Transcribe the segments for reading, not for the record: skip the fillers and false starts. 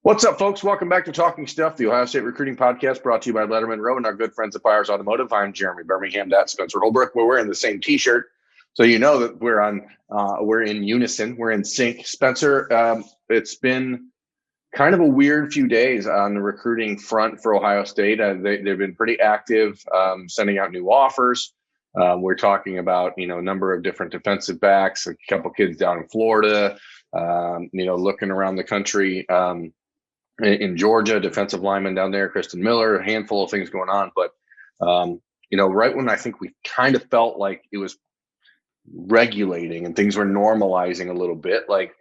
What's up, folks? Welcome back to Talking Stuff, the Ohio State recruiting podcast brought to you by Lettermen Row and our good friends at Buyers Automotive. I'm Jeremy Birmingham. That's Spencer Holbrook. We're wearing the same T-shirt, so you know that we're in unison. We're in sync. Spencer, it's been kind of a weird few days on the recruiting front for Ohio State. They've been pretty active, sending out new offers. We're talking about a number of different defensive backs, a couple kids down in Florida. Looking around the country. In Georgia, defensive lineman down there, Kristen Miller, a handful of things going on. But, right when I think we kind of felt like it was regulating and things were normalizing a little bit, like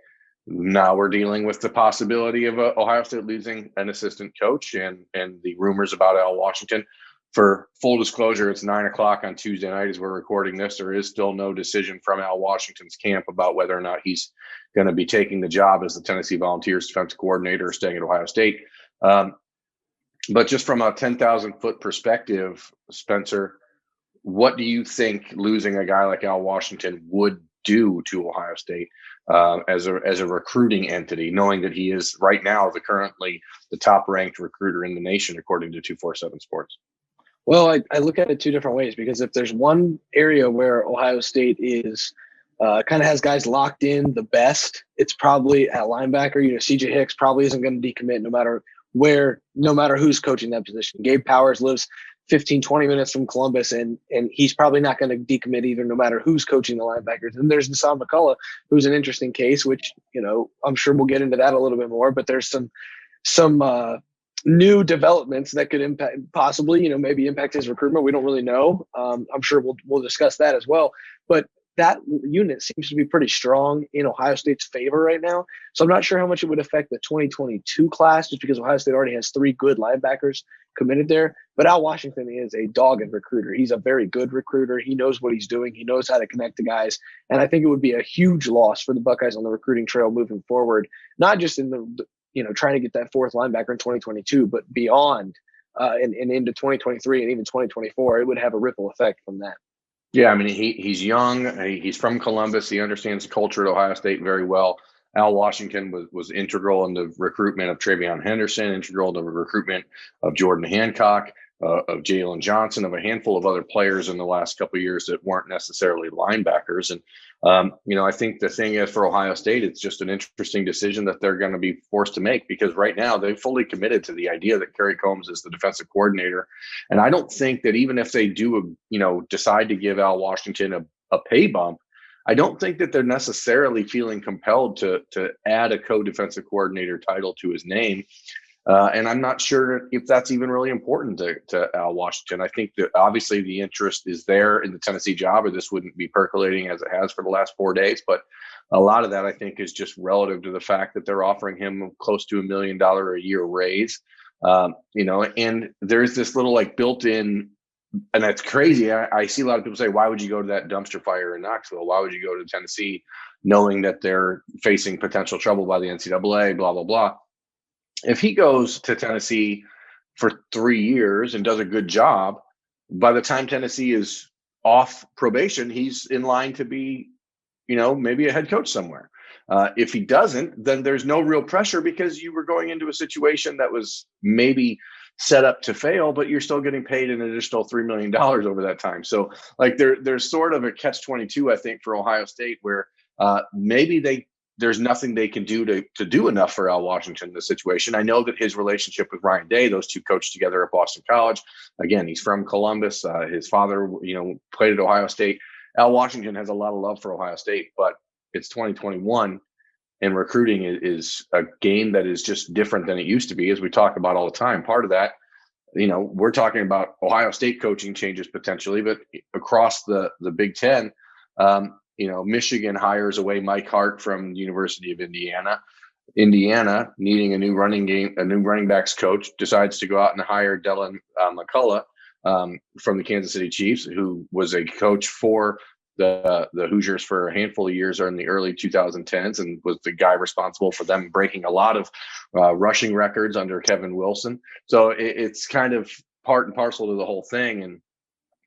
now we're dealing with the possibility of Ohio State losing an assistant coach and the rumors about Al Washington. For full disclosure, it's 9:00 on Tuesday night as we're recording this. There is still no decision from Al Washington's camp about whether or not he's going to be taking the job as the Tennessee Volunteers defensive coordinator or staying at Ohio State. But just from a 10,000-foot perspective, Spencer, what do you think losing a guy like Al Washington would do to Ohio State as a recruiting entity, knowing that he is right now currently the top-ranked recruiter in the nation, according to 247 Sports? Well, I look at it two different ways, because if there's one area where Ohio State is kind of has guys locked in the best, it's probably at linebacker. CJ Hicks probably isn't going to decommit no matter who's coaching that position. Gabe Powers lives 15, 20 minutes from Columbus, and he's probably not going to decommit either, no matter who's coaching the linebackers. And there's Dasan McCullough, who's an interesting case, which, I'm sure we'll get into that a little bit more, but there's some new developments that could maybe impact his recruitment. We don't really know. I'm sure we'll discuss that as well. But that unit seems to be pretty strong in Ohio State's favor right now. So I'm not sure how much it would affect the 2022 class, just because Ohio State already has 3 good linebackers committed there. But Al Washington is a dogged recruiter. He's a very good recruiter. He knows what he's doing. He knows how to connect the guys. And I think it would be a huge loss for the Buckeyes on the recruiting trail moving forward, not just in the trying to get that 4th linebacker in 2022, but beyond and into 2023 and even 2024, it would have a ripple effect from that. Yeah, I mean, he's young. He's from Columbus. He understands the culture at Ohio State very well. Al Washington was integral in the recruitment of Travion Henderson, integral in the recruitment of Jordan Hancock, of Jalen Johnson, of a handful of other players in the last couple of years that weren't necessarily linebackers. And, I think the thing is for Ohio State, it's just an interesting decision that they're going to be forced to make, because right now they've fully committed to the idea that Kerry Combs is the defensive coordinator. And I don't think that even if they do, decide to give Al Washington a pay bump, I don't think that they're necessarily feeling compelled to add a co-defensive coordinator title to his name. And I'm not sure if that's even really important to Al Washington. I think that obviously the interest is there in the Tennessee job, or this wouldn't be percolating as it has for the last 4 days. But a lot of that, I think, is just relative to the fact that they're offering him close to $1 million a year raise. And there's this little built-in, and that's crazy. I see a lot of people say, why would you go to that dumpster fire in Knoxville? Why would you go to Tennessee knowing that they're facing potential trouble by the NCAA, blah, blah, blah. If he goes to Tennessee for 3 years and does a good job, by the time Tennessee is off probation, he's in line to be, maybe a head coach somewhere. If he doesn't, then there's no real pressure, because you were going into a situation that was maybe set up to fail, but you're still getting paid an additional $3 million over that time. So there's sort of a catch-22, I think, for Ohio State, where maybe there's nothing they can do to do enough for Al Washington in this situation. I know that his relationship with Ryan Day, those two coached together at Boston College. Again, he's from Columbus. His father, played at Ohio State. Al Washington has a lot of love for Ohio State, but it's 2021, and recruiting is a game that is just different than it used to be, as we talk about all the time. Part of that, we're talking about Ohio State coaching changes potentially, but across the Big Ten, Michigan hires away Mike Hart from the University of Indiana. Indiana, needing a new running backs coach, decides to go out and hire Dasan McCullough from the Kansas City Chiefs, who was a coach for the Hoosiers for a handful of years in the early 2010s, and was the guy responsible for them breaking a lot of rushing records under Kevin Wilson. So it's kind of part and parcel to the whole thing. And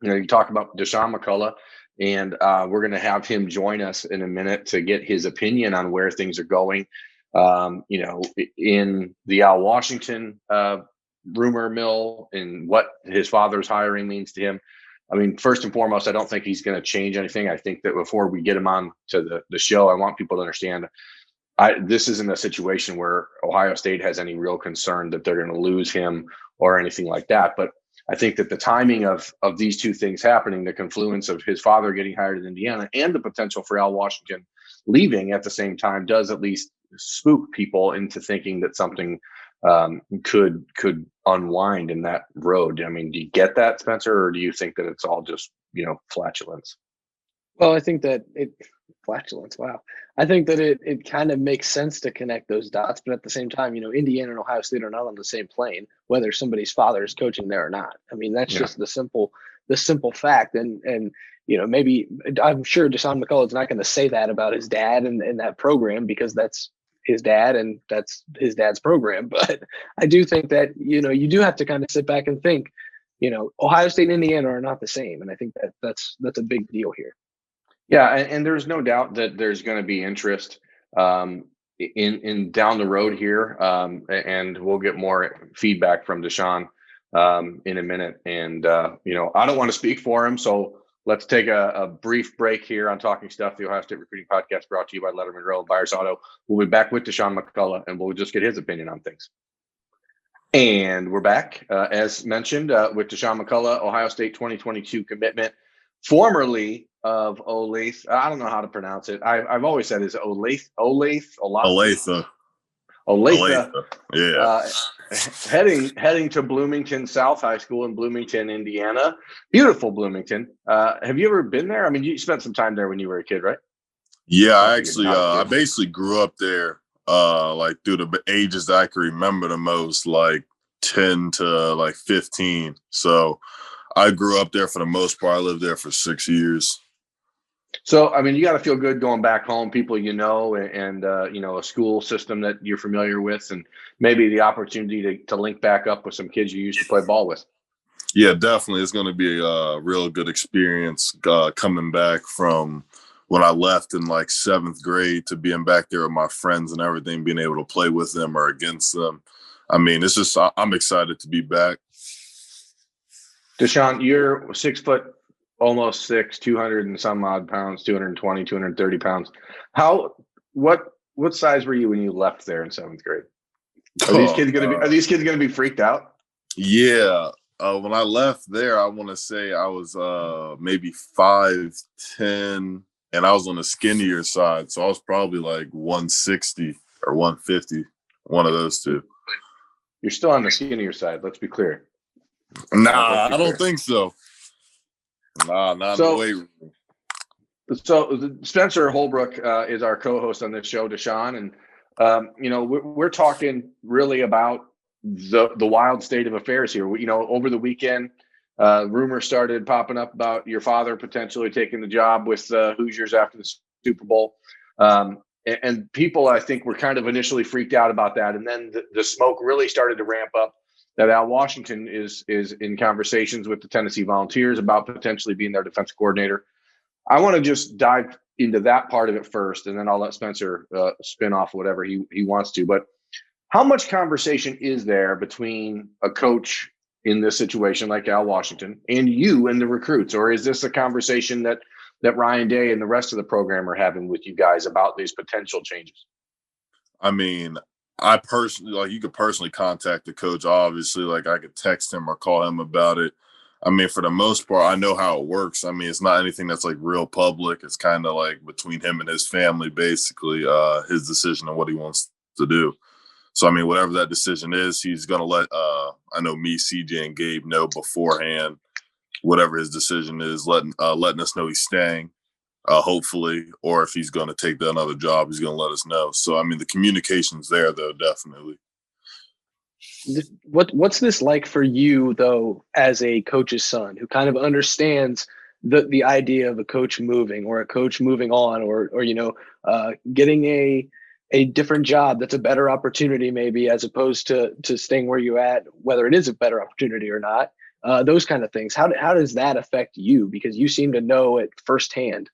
you talk about Deshaun McCullough, and we're going to have him join us in a minute to get his opinion on where things are going. In the Al Washington rumor mill and what his father's hiring means to him. I mean, first and foremost, I don't think he's going to change anything. I think that before we get him on to the show, I want people to understand this isn't a situation where Ohio State has any real concern that they're going to lose him or anything like that. But I think that the timing of these two things happening, the confluence of his father getting hired in Indiana and the potential for Al Washington leaving at the same time, does at least spook people into thinking that something could unwind in that road. I mean, do you get that, Spencer, or do you think that it's all just flatulence? Well, I think that flatulence. Wow. I think that it kind of makes sense to connect those dots, but at the same time, Indiana and Ohio State are not on the same plane, whether somebody's father is coaching there or not. I mean, that's just the simple fact. And maybe I'm sure Dasan McCullough is not going to say that about his dad and that program, because that's his dad and that's his dad's program. But I do think that, you do have to kind of sit back and think, Ohio State and Indiana are not the same. And I think that's a big deal here. Yeah, and there's no doubt that there's going to be interest in down the road here, and we'll get more feedback from Deshaun in a minute. And I don't want to speak for him, so let's take a brief break here on Talking Stuff, the Ohio State Recruiting Podcast, brought to you by Lettermen Row and Buyers Auto. We'll be back with Deshaun McCullough, and we'll just get his opinion on things. And we're back, as mentioned, with Deshaun McCullough, Ohio State 2022 commitment, formerly of Olathe. I don't know how to pronounce it. I've always said it's Olathe. Yeah. Heading to Bloomington South High School in Bloomington, Indiana. Beautiful Bloomington. Have you ever been there? I mean, you spent some time there when you were a kid, right? Yeah, I basically grew up there, through the ages that I can remember the most, like 10 to 15. So I grew up there for the most part. I lived there for 6 years. So, I mean, you got to feel good going back home, people and a school system that you're familiar with, and maybe the opportunity to link back up with some kids you used to play ball with. Yeah, definitely. It's going to be a real good experience coming back from when I left in 7th grade to being back there with my friends and everything, being able to play with them or against them. I mean, it's just I'm excited to be back. Deshaun, you're 6 foot, almost 6, 200 and some odd pounds, 220, 230 pounds. What size were you when you left there in 7th grade? Are these kids going to be freaked out? Yeah. When I left there, I want to say I was maybe 5'10", and I was on the skinnier side. So I was probably 160 or 150, one of those two. You're still on the skinnier side. Let's be clear. Nah, I don't think so. Nah, not in the weight room. So Spencer Holbrook is our co-host on this show, Deshaun, and we're talking really about the wild state of affairs here. Over the weekend, rumors started popping up about your father potentially taking the job with Hoosiers after the Super Bowl, and people, I think, were kind of initially freaked out about that, and then the smoke really started to ramp up. That Al Washington is in conversations with the Tennessee Volunteers about potentially being their defensive coordinator. I want to just dive into that part of it first, and then I'll let Spencer spin off whatever he wants to. But how much conversation is there between a coach in this situation like Al Washington and you and the recruits? Or is this a conversation that Ryan Day and the rest of the program are having with you guys about these potential changes? I mean, I personally, you could personally contact the coach, obviously. I could text him or call him about it. I mean, for the most part, I know how it works. I mean, it's not anything that's real public. It's kind of between him and his family, basically, his decision on what he wants to do. So, I mean, whatever that decision is, he's going to let, I know me, CJ, and Gabe know beforehand, whatever his decision is, letting us know he's staying. Hopefully, or if he's going to take another job, he's going to let us know. So, I mean, the communication's there, though, definitely. What's this like for you, though, as a coach's son who kind of understands the idea of a coach moving or a coach moving on or getting a different job that's a better opportunity maybe as opposed to staying where you're at, whether it is a better opportunity or not, those kind of things. How does that affect you? Because you seem to know it firsthand.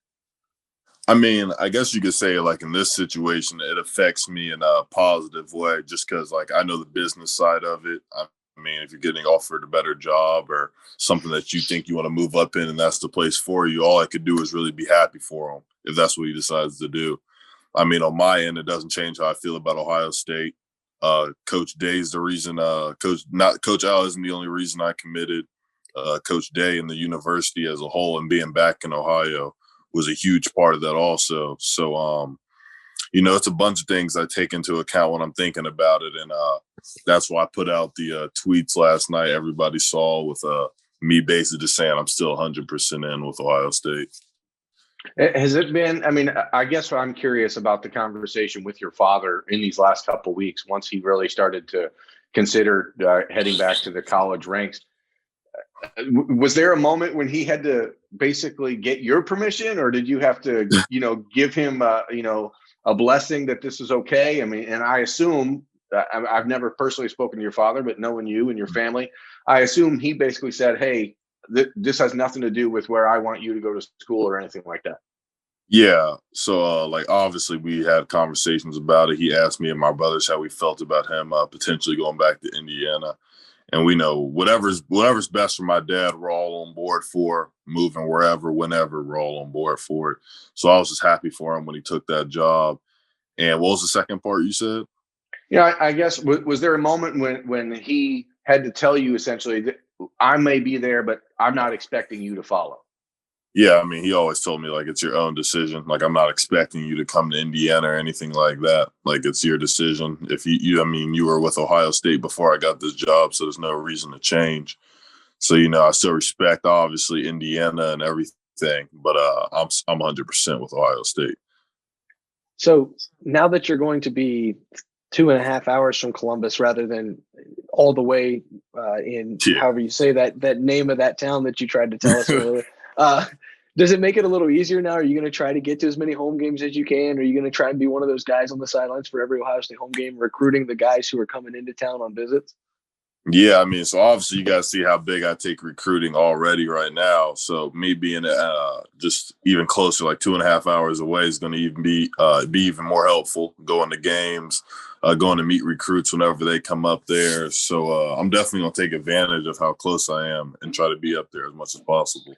I mean, I guess you could say like in this situation, it affects me in a positive way, just because like I know the business side of it. I mean, if you're getting offered a better job or something that you think you want to move up in, and that's the place for you, all I could do is really be happy for him if that's what he decides to do. I mean, on my end, it doesn't change how I feel about Ohio State. Coach Day's the reason. Coach Al isn't the only reason I committed. Coach Day and the university as a whole, and being back in Ohio was a huge part of that also. So, it's a bunch of things I take into account when I'm thinking about it. And that's why I put out the tweets last night everybody saw with me basically just saying I'm still 100% in with Ohio State. Has it been, I mean, I guess I'm curious about the conversation with your father in these last couple of weeks, once he really started to consider heading back to the college ranks. Was there a moment when he had to basically get your permission, or did you have to, give him, a blessing that this is okay? I mean, and I assume, I've never personally spoken to your father, but knowing you and your family, I assume he basically said, hey, this has nothing to do with where I want you to go to school or anything like that. Yeah. So, obviously we had conversations about it. He asked me and my brothers how we felt about him potentially going back to Indiana. And we know whatever's best for my dad, we're all on board for. Moving wherever, whenever, we're all on board for it. So I was just happy for him when he took that job. And what was the second part you said? Yeah, I guess, was there a moment when he had to tell you essentially that I may be there, but I'm not expecting you to follow? Yeah, I mean, he always told me, like, it's your own decision. Like, I'm not expecting you to come to Indiana or anything like that. Like, it's your decision. If you were with Ohio State before I got this job, so there's no reason to change. So, I still respect, obviously, Indiana and everything, but I'm 100% with Ohio State. So now that you're going to be 2.5 hours from Columbus rather than all the way however you say that name of that town that you tried to tell us earlier, does it make it a little easier now? Are you going to try to get to as many home games as you can? Are you going to try and be one of those guys on the sidelines for every Ohio State home game, recruiting the guys who are coming into town on visits? Yeah, I mean, so obviously you guys see how big I take recruiting already right now. So me being just even closer, like 2.5 hours away, is going to even be even more helpful. Going to games, going to meet recruits whenever they come up there. So I'm definitely going to take advantage of how close I am and try to be up there as much as possible.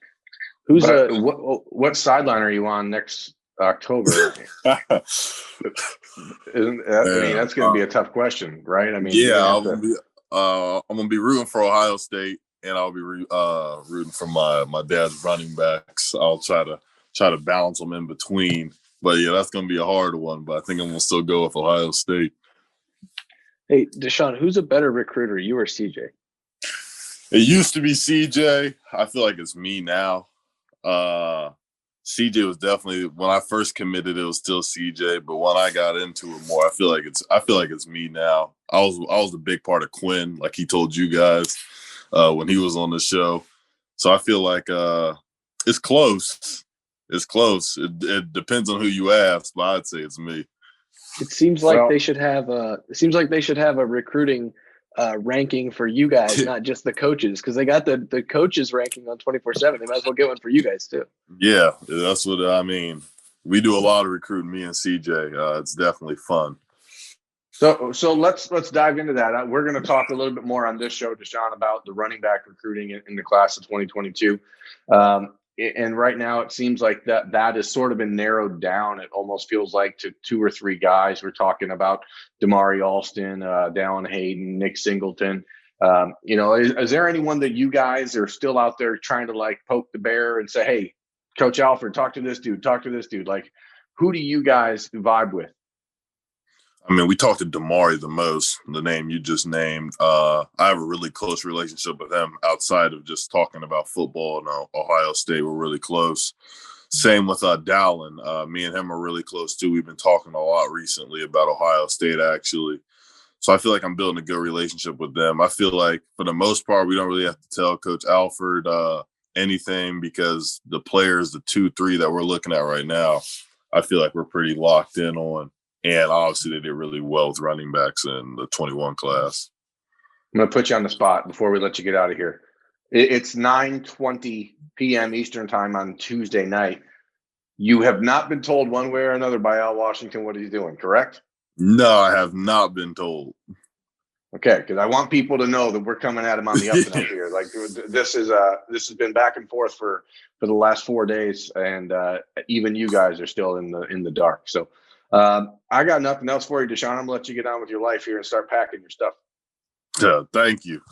What sideline are you on next October? That's going to be a tough question, right? I mean, yeah, I'm gonna be rooting for Ohio State, and I'll be rooting for my dad's running backs. I'll try to balance them in between. But yeah, that's gonna be a hard one. But I think I'm gonna still go with Ohio State. Hey, Deshaun, who's a better recruiter, you or CJ? It used to be CJ. I feel like it's me now. CJ was definitely, when I first committed, it was still CJ, but when I got into it more, I feel like it's me now. I was a big part of Quinn, like he told you guys when he was on the show. So I feel like it's close. It's close. It depends on who you ask, but I'd say it's me. It seems like they should have a recruiting ranking for you guys, not just the coaches, because they got the coaches ranking on 24/7. They might as well get one for you guys too. Yeah, that's what I mean. We do a lot of recruiting, me and CJ. It's definitely fun. So let's dive into that. We're going to talk a little bit more on this show, Deshaun, about the running back recruiting in the class of 2022. And right now, it seems like that has sort of been narrowed down. It almost feels like to 2 or 3 guys. We're talking about Damari Alston, Dallin Hayden, Nick Singleton. Is there anyone that you guys are still out there trying to like poke the bear and say, hey, Coach Alford, talk to this dude? Like, who do you guys vibe with? I mean, we talked to Damari the most, the name you just named. I have a really close relationship with him outside of just talking about football and Ohio State. We're really close. Same with Dallin. Me and him are really close too. We've been talking a lot recently about Ohio State, actually. So I feel like I'm building a good relationship with them. I feel like for the most part, we don't really have to tell Coach Alford anything, because the players, the 2-3 that we're looking at right now, I feel like we're pretty locked in on. And obviously they did really well with running backs in the 21 class. I'm going to put you on the spot before we let you get out of here. It's 9:20 p.m. Eastern time on Tuesday night. You have not been told one way or another by Al Washington what he's doing, correct? No, I have not been told. Okay, because I want people to know that we're coming at him on the up and up here. Like this has been back and forth for the last 4 days, and even you guys are still in the dark. So I got nothing else for you, Deshaun. I'm gonna let you get on with your life here and start packing your stuff. Thank you.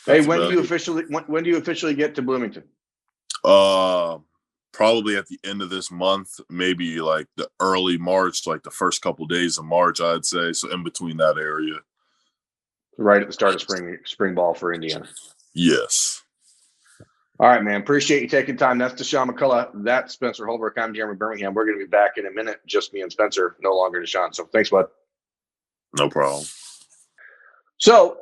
Hey, when do you officially get to Bloomington? Probably at the end of this month, maybe like the early March, like the first couple days of March, I'd say. So in between that area. Right at the start of spring ball for Indiana. Yes. All right, man. Appreciate you taking time. That's Deshaun McCullough. That's Spencer Holbrook. I'm Jeremy Birmingham. We're going to be back in a minute. Just me and Spencer, no longer Deshaun. So thanks, bud. No problem. So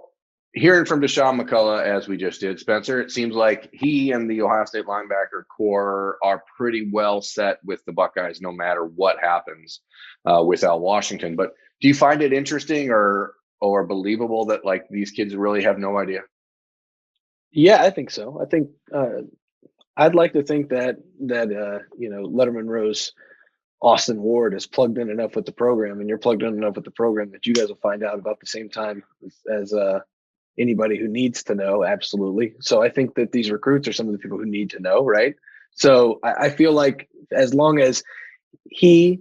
hearing from Deshaun McCullough, as we just did, Spencer, it seems like he and the Ohio State linebacker core are pretty well set with the Buckeyes no matter what happens with Al Washington. But do you find it interesting or believable that like these kids really have no idea? Yeah, I think so. I think I'd like to think that Lettermen Row's Austin Ward is plugged in enough with the program, and you're plugged in enough with the program that you guys will find out about the same time as anybody who needs to know. Absolutely. So I think that these recruits are some of the people who need to know, right? So I feel like as long as he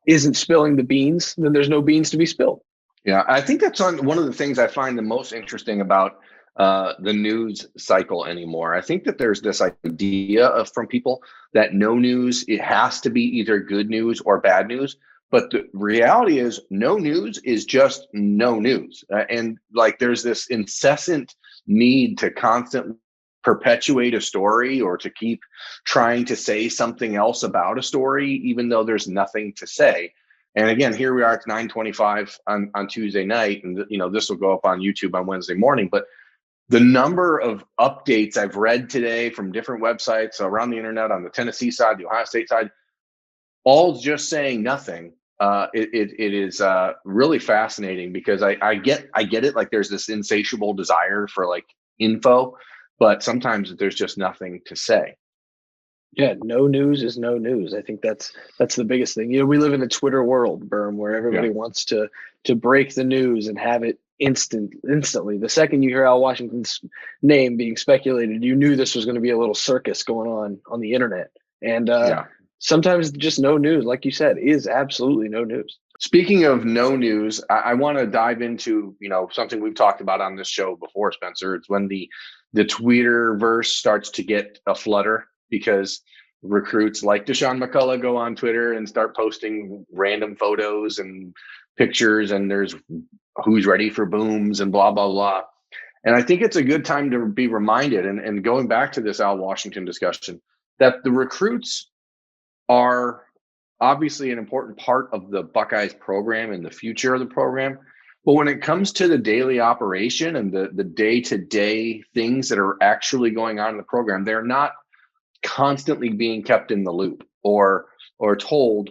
isn't spilling the beans, then there's no beans to be spilled. Yeah, I think that's one of the things I find the most interesting about the news cycle anymore. I think that there's this idea from people that no news, it has to be either good news or bad news. But the reality is no news is just no news. And like there's this incessant need to constantly perpetuate a story or to keep trying to say something else about a story, even though there's nothing to say. And again, here we are, it's 9:25 on Tuesday night. And, this will go up on YouTube on Wednesday morning. But the number of updates I've read today from different websites around the internet on the Tennessee side, the Ohio State side, all just saying nothing. It is really fascinating because I get it. Like there's this insatiable desire for like info, but sometimes there's just nothing to say. Yeah, no news is no news. I think that's the biggest thing. We live in a Twitter world, Berm, where everybody wants to break the news and have it instantly. The second you hear Al Washington's name being speculated, you knew this was going to be a little circus going on the internet. And sometimes just no news, like you said, is absolutely no news. Speaking of no news, I want to dive into something we've talked about on this show before, Spencer. It's when the Twitterverse starts to get a flutter, because recruits like Deshaun McCullough go on Twitter and start posting random photos and pictures, and there's who's ready for booms and blah, blah, blah. And I think it's a good time to be reminded, and going back to this Al Washington discussion, that the recruits are obviously an important part of the Buckeyes program and the future of the program. But when it comes to the daily operation and the day-to-day things that are actually going on in the program, they're not constantly being kept in the loop or told,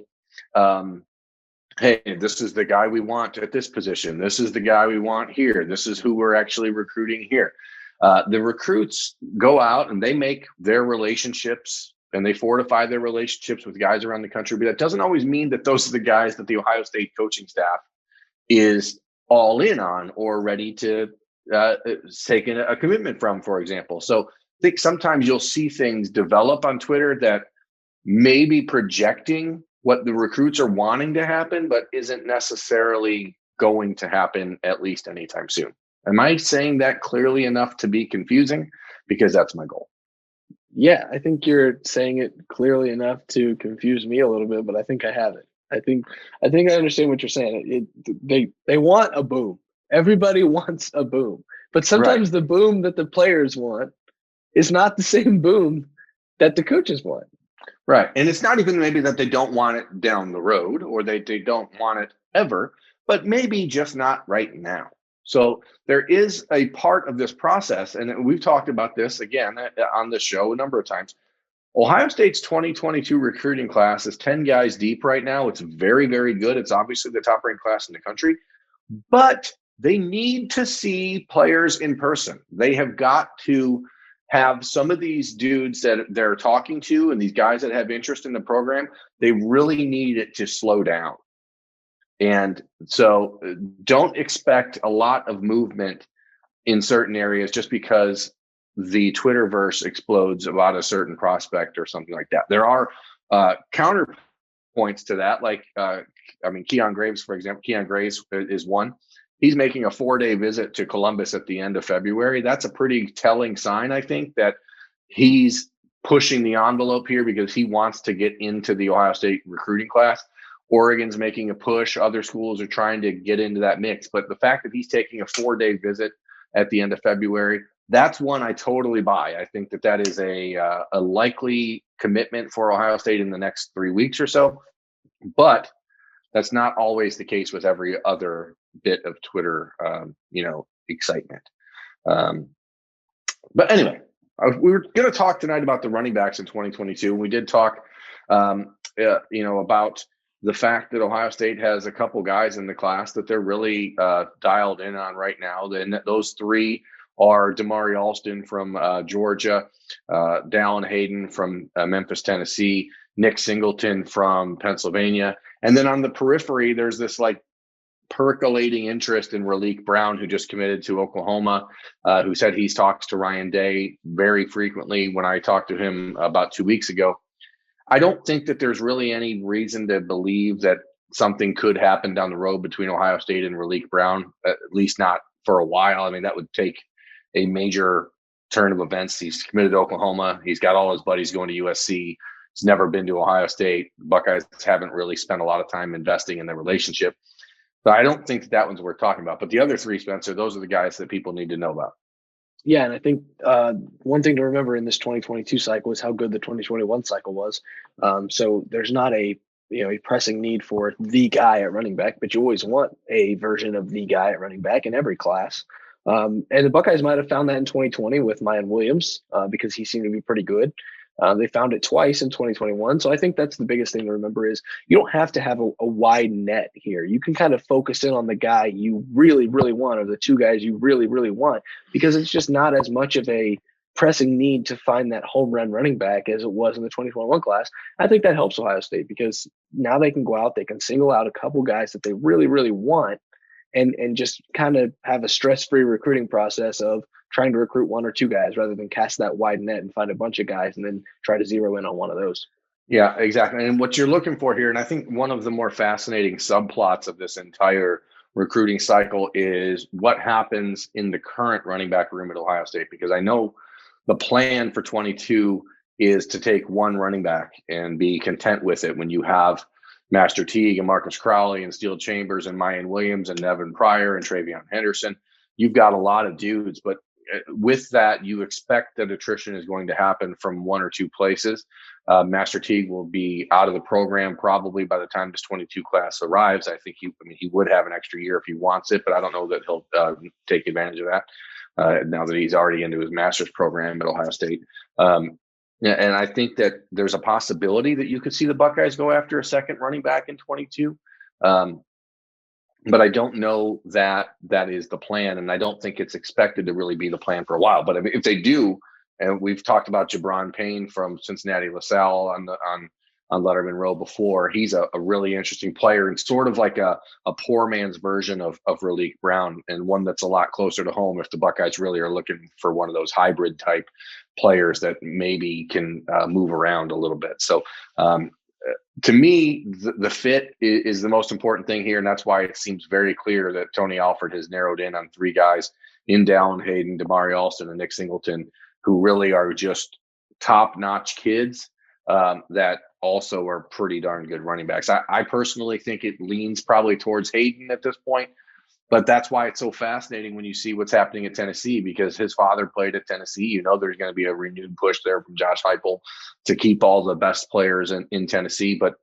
hey, this is the guy we want at this position. This is the guy we want here. This is who we're actually recruiting here. The recruits go out and they make their relationships and they fortify their relationships with guys around the country. But that doesn't always mean that those are the guys that the Ohio State coaching staff is all in on or ready to take a commitment from, for example. So I think sometimes you'll see things develop on Twitter that may be projecting what the recruits are wanting to happen, but isn't necessarily going to happen at least anytime soon. Am I saying that clearly enough to be confusing? Because that's my goal. Yeah, I think you're saying it clearly enough to confuse me a little bit, but I think I have it. I think I understand what you're saying. They want a boom. Everybody wants a boom, but sometimes the boom that the players want is not the same boom that the coaches want. Right. And it's not even maybe that they don't want it down the road or they don't want it ever, but maybe just not right now. So there is a part of this process, and we've talked about this again on the show a number of times. Ohio State's 2022 recruiting class is 10 guys deep right now. It's very, very good. It's obviously the top ranked class in the country, but they need to see players in person. They have got to have some of these dudes that they're talking to and these guys that have interest in the program, they really need it to slow down. And so don't expect a lot of movement in certain areas just because the Twitterverse explodes about a certain prospect or something like that. There are counterpoints to that. Like, Keon Graves, for example. Keon Graves is one. He's making a 4-day visit to Columbus at the end of February. That's a pretty telling sign, I think, that he's pushing the envelope here because he wants to get into the Ohio State recruiting class. Oregon's making a push. Other schools are trying to get into that mix. But the fact that he's taking a 4-day visit at the end of February, that's one I totally buy. I think that is a likely commitment for Ohio State in the next 3 weeks or so. But that's not always the case with every other bit of Twitter, excitement. But anyway, we were going to talk tonight about the running backs in 2022. We did talk, about the fact that Ohio State has a couple guys in the class that they're really dialed in on right now. Then those three are Damari Alston from Georgia, Dallin Hayden from Memphis, Tennessee, Nick Singleton from Pennsylvania. And then on the periphery, there's this percolating interest in Raleek Brown, who just committed to Oklahoma, who said he talks to Ryan Day very frequently. When I talked to him about 2 weeks ago, I don't think that there's really any reason to believe that something could happen down the road between Ohio State and Raleek Brown, at least not for a while. I mean, that would take a major turn of events. He's committed to Oklahoma. He's got all his buddies going to USC. He's never been to Ohio State. Buckeyes haven't really spent a lot of time investing in their relationship. So I don't think that one's worth talking about. But the other three, Spencer, those are the guys that people need to know about. Yeah, and I think one thing to remember in this 2022 cycle is how good the 2021 cycle was. So there's not a pressing need for the guy at running back, but you always want a version of the guy at running back in every class. And the Buckeyes might have found that in 2020 with Mayan Williams because he seemed to be pretty good. They found it twice in 2021. So I think that's the biggest thing to remember is you don't have to have a wide net here. You can kind of focus in on the guy you really, really want or the two guys you really, really want because it's just not as much of a pressing need to find that home run running back as it was in the 2021 class. I think that helps Ohio State because now they can go out, they can single out a couple guys that they really, really want and just kind of have a stress-free recruiting process of trying to recruit one or two guys rather than cast that wide net and find a bunch of guys and then try to zero in on one of those. Yeah, exactly. And what you're looking for here, and I think one of the more fascinating subplots of this entire recruiting cycle is what happens in the current running back room at Ohio State, because I know the plan for 22 is to take one running back and be content with it when you have Master Teague and Marcus Crowley and Steele Chambers and Mayan Williams and Nevin Pryor and Travion Henderson. You've got a lot of dudes, but with that, you expect that attrition is going to happen from one or two places. Master Teague will be out of the program probably by the time this 22 class arrives. I think he would have an extra year if he wants it, but I don't know that he'll take advantage of that now that he's already into his master's program at Ohio State. And I think that there's a possibility that you could see the Buckeyes go after a second running back in 22. But I don't know that is the plan, and I don't think it's expected to really be the plan for a while. But if they do, and we've talked about Jabron Payne from Cincinnati LaSalle on Lettermen Row before, he's a really interesting player and sort of like a poor man's version of Raleek Brown, and one that's a lot closer to home if the Buckeyes really are looking for one of those hybrid type players that maybe can move around a little bit. So to me, the fit is the most important thing here, and that's why it seems very clear that Tony Alford has narrowed in on three guys in Dallin Hayden, Damari Alston, and Nick Singleton, who really are just top-notch kids that also are pretty darn good running backs. I personally think it leans probably towards Hayden at this point, but that's why it's so fascinating when you see what's happening at Tennessee, because his father played at Tennessee. You know, there's going to be a renewed push there from Josh Heupel to keep all the best players in Tennessee. But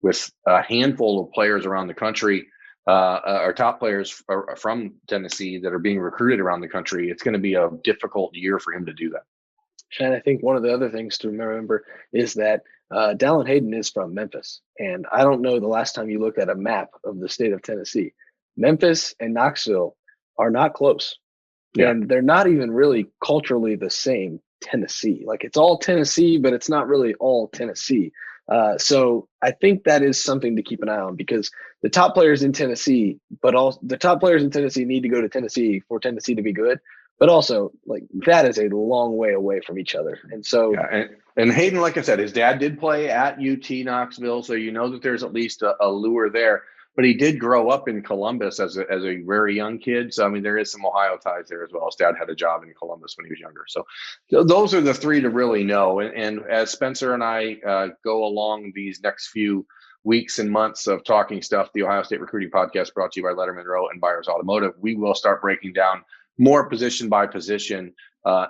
with a handful of players around the country, or top players from Tennessee that are being recruited around the country, it's going to be a difficult year for him to do that. And I think one of the other things to remember is that Dallin Hayden is from Memphis. And I don't know the last time you looked at a map of the state of Tennessee. Memphis and Knoxville are not close. Yeah. And they're not even really culturally the same. Tennessee. Like it's all Tennessee, but it's not really all Tennessee. So I think that is something to keep an eye on because the top players in Tennessee, but also the top players in Tennessee need to go to Tennessee for Tennessee to be good. But also, like that is a long way away from each other. And so, yeah, and Hayden, like I said, his dad did play at UT Knoxville, so you know that there's at least a lure there. But he did grow up in Columbus as a very young kid. So, I mean, there is some Ohio ties there as well. His dad had a job in Columbus when he was younger. So those are the three to really know. And as Spencer and I go along these next few weeks and months of talking stuff, the Ohio State Recruiting Podcast brought to you by Lettermen Row and Buyers Automotive, we will start breaking down more position by position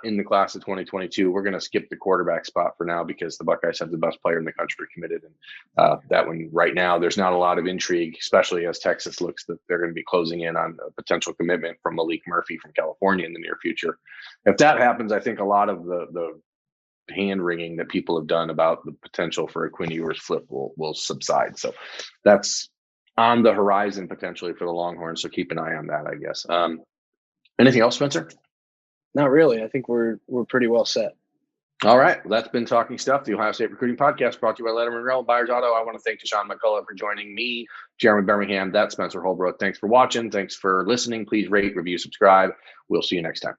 in the class of 2022. We're going to skip the quarterback spot for now because the Buckeyes have the best player in the country committed. And that one right now, there's not a lot of intrigue, especially as Texas looks that they're going to be closing in on a potential commitment from Malik Murphy from California in the near future. If that happens, I think a lot of the hand wringing that people have done about the potential for a Quinn Ewers flip will subside. So that's on the horizon potentially for the Longhorns. So keep an eye on that, I guess. Anything else, Spencer? not really. I think we're pretty well set. All right. Well, that's been Talking Stuff, the Ohio State Recruiting Podcast brought to you by Lettermen Row and Buyers Auto. I want to thank Deshaun McCullough for joining me, Jeremy Birmingham. That's Spencer Holbrook. Thanks for watching. Thanks for listening. Please rate, review, subscribe. We'll see you next time.